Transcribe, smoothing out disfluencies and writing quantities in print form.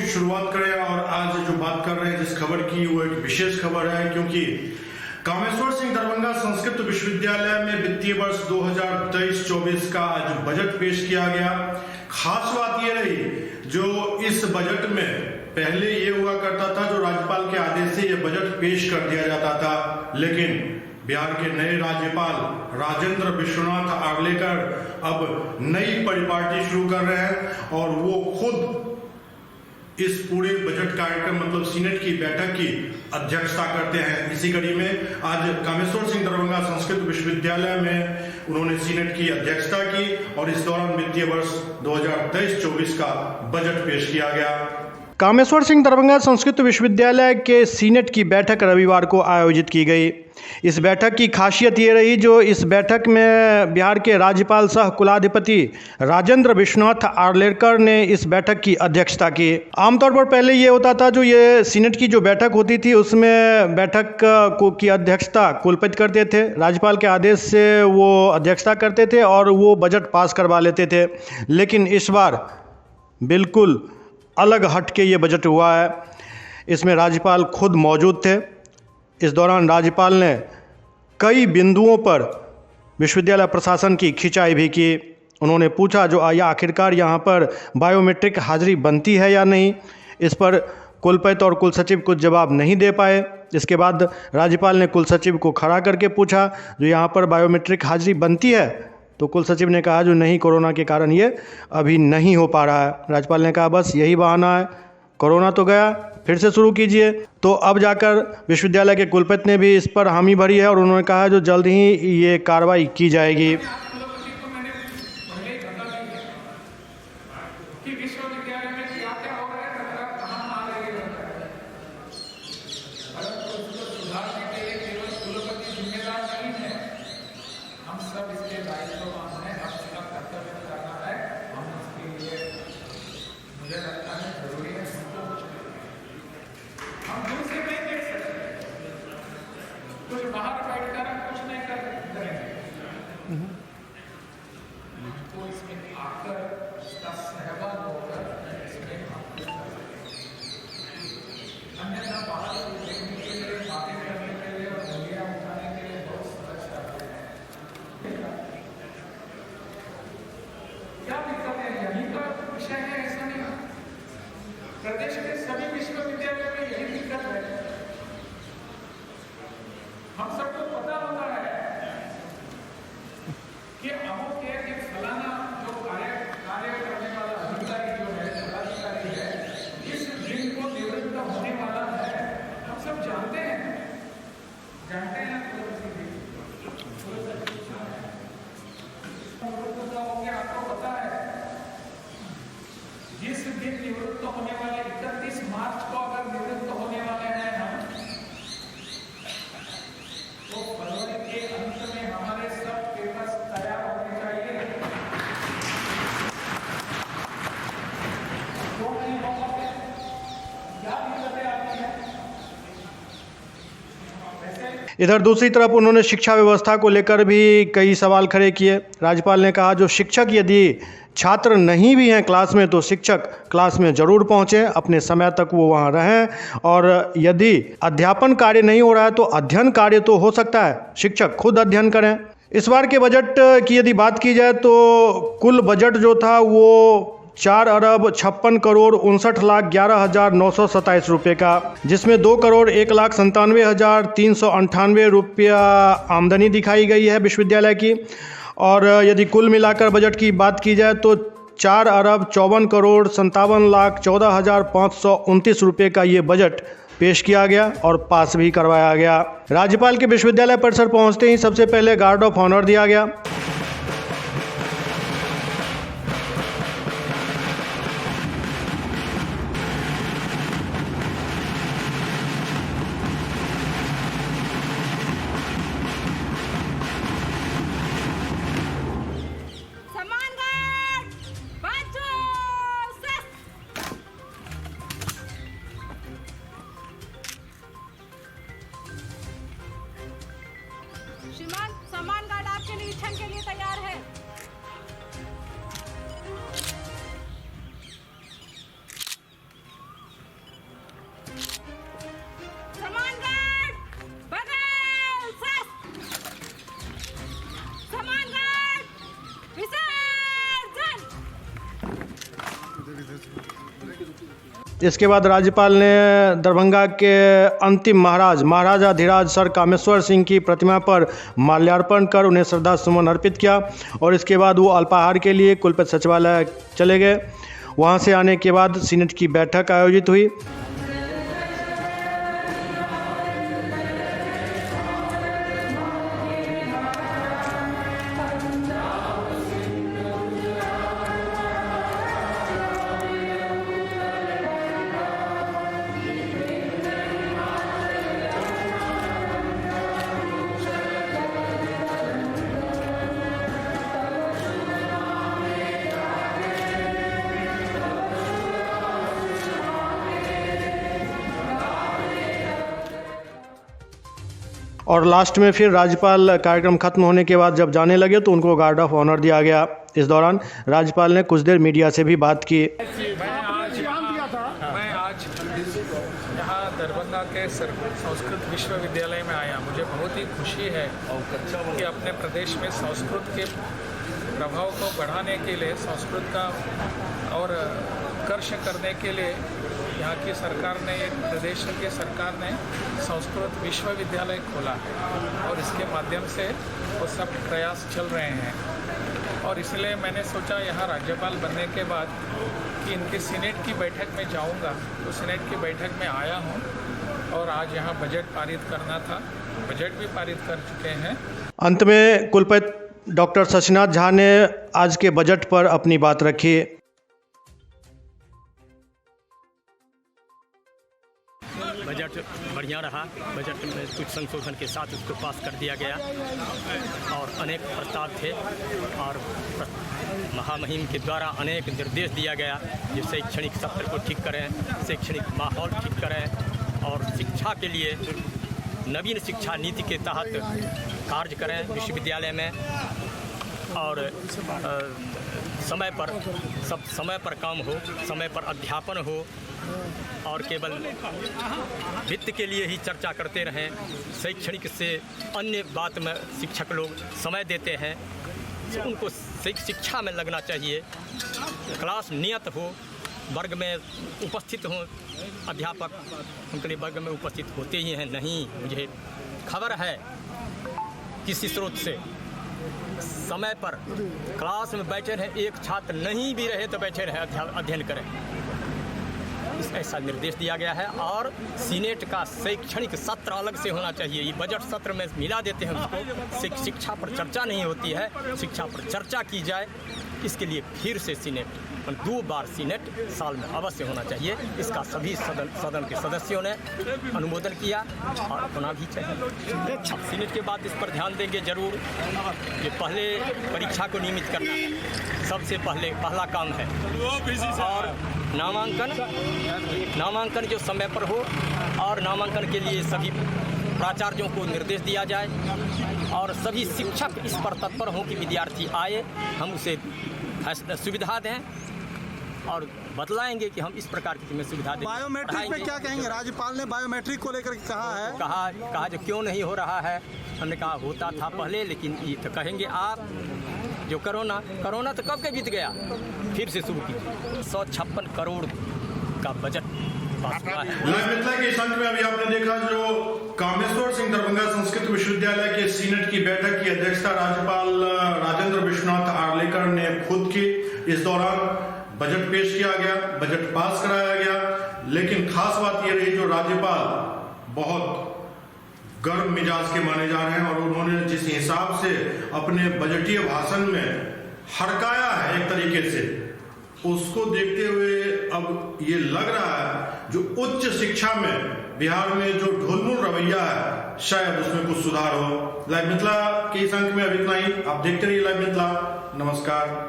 शुरुआत करें और आज जो बात कर रहे हैं जिस खबर की वो एक विशेष खबर है, क्योंकि कामेश्वर सिंह दरभंगा संस्कृत विश्वविद्यालय में वित्तीय वर्ष 2023-24 का आज बजट पेश किया गया। खास बात ये रही जो इस बजट में पहले ये हुआ करता था, जो राज्यपाल के आदेश से ये बजट पेश कर दिया जाता था, लेकिन बिहार के नए राज्यपाल राजेंद्र विश्वनाथ आर्लेकर अब नई परिपाटी शुरू कर रहे हैं और वो खुद इस पूरे बजट कार्यक्रम मतलब सीनेट की बैठक की अध्यक्षता करते हैं। इसी कड़ी में आज कामेश्वर सिंह दरभंगा संस्कृत विश्वविद्यालय में उन्होंने सीनेट की अध्यक्षता की और इस दौरान वित्तीय वर्ष 2023-24 का बजट पेश किया गया। कामेश्वर सिंह दरभंगा संस्कृत विश्वविद्यालय के सीनेट की बैठक रविवार को आयोजित की गई। इस बैठक की खासियत ये रही जो इस बैठक में बिहार के राज्यपाल सह कुलाधिपति राजेंद्र विश्वनाथ आर्लेकर ने इस बैठक की अध्यक्षता की। आमतौर पर पहले ये होता था जो ये सीनेट की जो बैठक होती थी उसमें बैठक की अध्यक्षता कुलपति करते थे, राज्यपाल के आदेश से वो अध्यक्षता करते थे और वो बजट पास करवा लेते थे। लेकिन इस बार बिल्कुल अलग हट के ये बजट हुआ है। इसमें राज्यपाल खुद मौजूद थे। इस दौरान राज्यपाल ने कई बिंदुओं पर विश्वविद्यालय प्रशासन की खिंचाई भी की। उन्होंने पूछा जो आखिरकार यहाँ पर बायोमेट्रिक हाजिरी बनती है या नहीं। इस पर कुलपति और कुलसचिव कुछ जवाब नहीं दे पाए। इसके बाद राज्यपाल ने कुलसचिव को खड़ा करके पूछा जो यहाँ पर बायोमेट्रिक हाजिरी बनती है, तो कुलसचिव ने कहा जो नहीं, कोरोना के कारण ये अभी नहीं हो पा रहा है। राज्यपाल ने कहा बस यही बहाना है, कोरोना तो गया, फिर से शुरू कीजिए। तो अब जाकर विश्वविद्यालय के कुलपति ने भी इस पर हामी भरी है और उन्होंने कहा जो जल्द ही ये कार्रवाई की जाएगी। बाहर बैठकर कुछ नहीं करेंगे तो इसमें आकर इसका सहभाग होकर इसमें अन्यथा बाहर देखने के लिए, बातें करने के लिए और मूल्य उठाने के लिए बहुत सहज करते हैं। क्या दिक्कत है? यही तो विषय है, ऐसा नहीं। प्रदेश के सभी विश्वविद्यालयों में यही दिक्कत है। हम सबको पता होता है कि अमुक एक फलाना जो कार्य करने वाला अधिकारी जो है, पदाधिकारी है, इस दिन को निवृत्त होने वाला है। हम सब जानते हैं आपको पता है जिस दिन निवृत्त होने वाले 31 मार्च को अगर निवृत्त होने वाले हैं हम, तो फरवरी के अंत में हमारे सब पेपर्स तैयार होने चाहिए। तो नहीं हो पाते, क्या दिक्कतें आती हैं? इधर दूसरी तरफ उन्होंने शिक्षा व्यवस्था को लेकर भी कई सवाल खड़े किए। राज्यपाल ने कहा जो शिक्षक यदि छात्र नहीं भी हैं क्लास में तो शिक्षक क्लास में ज़रूर पहुँचें, अपने समय तक वो वहाँ रहें, और यदि अध्यापन कार्य नहीं हो रहा है तो अध्ययन कार्य तो हो सकता है, शिक्षक खुद अध्ययन करें। इस बार के बजट की यदि बात की जाए तो कुल बजट जो था वो 4,56,59,11,927 रुपये का, जिसमें 2,01,97,398 रुपया आमदनी दिखाई गई है विश्वविद्यालय की। और यदि कुल मिलाकर बजट की बात की जाए तो 4,54,57,14,529 रुपये का ये बजट पेश किया गया और पास भी करवाया गया। राज्यपाल के विश्वविद्यालय परिसर पहुंचते ही सबसे पहले गार्ड ऑफ ऑनर दिया गया। श्रीमान, सम्मान गार्ड आपके निरीक्षण के लिए इसके बाद राज्यपाल ने दरभंगा के अंतिम महाराजा सर कामेश्वर सिंह की प्रतिमा पर माल्यार्पण कर उन्हें श्रद्धा सुमन अर्पित किया और इसके बाद वो अल्पाहार के लिए कुलपति सचिवालय चले गए। वहां से आने के बाद सीनेट की बैठक आयोजित हुई। और लास्ट में फिर राज्यपाल कार्यक्रम खत्म होने के बाद जब जाने लगे तो उनको गार्ड ऑफ ऑनर दिया गया। इस दौरान राज्यपाल ने कुछ देर मीडिया से भी बात की। मैं आज यहाँ दरभंगा के संस्कृत विश्वविद्यालय में आया। मुझे बहुत ही खुशी है कि अपने प्रदेश में संस्कृत के प्रभाव को बढ़ाने के लिए, संस्कृत का और कर्ष करने के लिए यहाँ की सरकार ने, प्रदेश की सरकार ने संस्कृत विश्वविद्यालय खोला है और इसके माध्यम से वो सब प्रयास चल रहे हैं। और इसलिए मैंने सोचा यहाँ राज्यपाल बनने के बाद कि इनकी सीनेट की बैठक में जाऊँगा, तो सीनेट की बैठक में आया हूँ और आज यहाँ बजट पारित करना था। बजट भी पारित कर चुके हैं। अंत में कुलपति डॉक्टर शशिनाथ झा ने आज के बजट पर अपनी बात रखी। बजट बढ़िया रहा। बजट में कुछ संशोधन के साथ उसको पास कर दिया गया और अनेक प्रस्ताव थे और महामहिम के द्वारा अनेक निर्देश दिया गया जो शैक्षणिक सत्र को ठीक करें, शैक्षणिक माहौल ठीक करें और शिक्षा के लिए नवीन शिक्षा नीति के तहत कार्य करें विश्वविद्यालय में और समय पर काम हो, समय पर अध्यापन हो और केवल वित्त के लिए ही चर्चा करते रहें। शैक्षणिक से अन्य बात में शिक्षक लोग समय देते हैं, तो उनको शिक्षा में लगना चाहिए। क्लास नियत हो, वर्ग में उपस्थित हों अध्यापक, उनके लिए वर्ग में उपस्थित होते ही हैं नहीं। मुझे खबर है किसी स्रोत से समय पर क्लास में बैठे रहें, एक छात्र नहीं भी रहे तो बैठे रहे, अध्ययन करें, ऐसा निर्देश दिया गया है। और सीनेट का शैक्षणिक सत्र अलग से होना चाहिए। ये बजट सत्र में मिला देते हैं उसको, शिक्षा पर चर्चा नहीं होती है, शिक्षा पर चर्चा की जाए। इसके लिए फिर से सीनेट 2 बार सीनेट साल में अवश्य होना चाहिए। इसका सभी सदन के सदस्यों ने अनुमोदन किया और होना भी चाहिए। सीनेट के बाद इस पर ध्यान देंगे जरूर कि पहले परीक्षा को नियमित करना है, सबसे पहला काम है। और नामांकन जो समय पर हो और नामांकन के लिए सभी प्राचार्यों को निर्देश दिया जाए और सभी शिक्षक इस पर तत्पर हों कि विद्यार्थी आए, हम उसे सुविधा दें और बतलाएंगे कि हम इस प्रकार की सुविधा दें। बायोमेट्रिक पे क्या कहेंगे? राज्यपाल ने बायोमेट्रिक को लेकर कहा है, कहा जो क्यों नहीं हो रहा है। हमने कहा होता था पहले, लेकिन ये तो कहेंगे आप जो कोरोना तो कब के बीत गया, फिर से शुरू कीजिए। 156 करोड़ का बजट पास हुआ है। लाइव मिथिला के इस अंक में अभी आपने देखा जो कामेश्वर सिंह दरभंगा संस्कृत विश्वविद्यालय के सीनेट की बैठक की अध्यक्षता राज्यपाल राजेंद्र विश्वनाथ आर्लेकर ने खुद की। इस दौरान बजट पेश किया गया, बजट पास कराया गया, लेकिन खास बात यह रही जो राज्यपाल बहुत गर्म मिजाज के माने जा रहे हैं और उन्होंने जिस हिसाब से अपने बजटीय भाषण में हड़काया है एक तरीके से, उसको देखते हुए अब ये लग रहा है जो उच्च शिक्षा में बिहार में जो ढुलमुल रवैया है शायद उसमें कुछ सुधार हो। लाइव मिथिला के इस अंक में अभी इतना ही। आप देखते रहिए लाइव मिथिला। नमस्कार।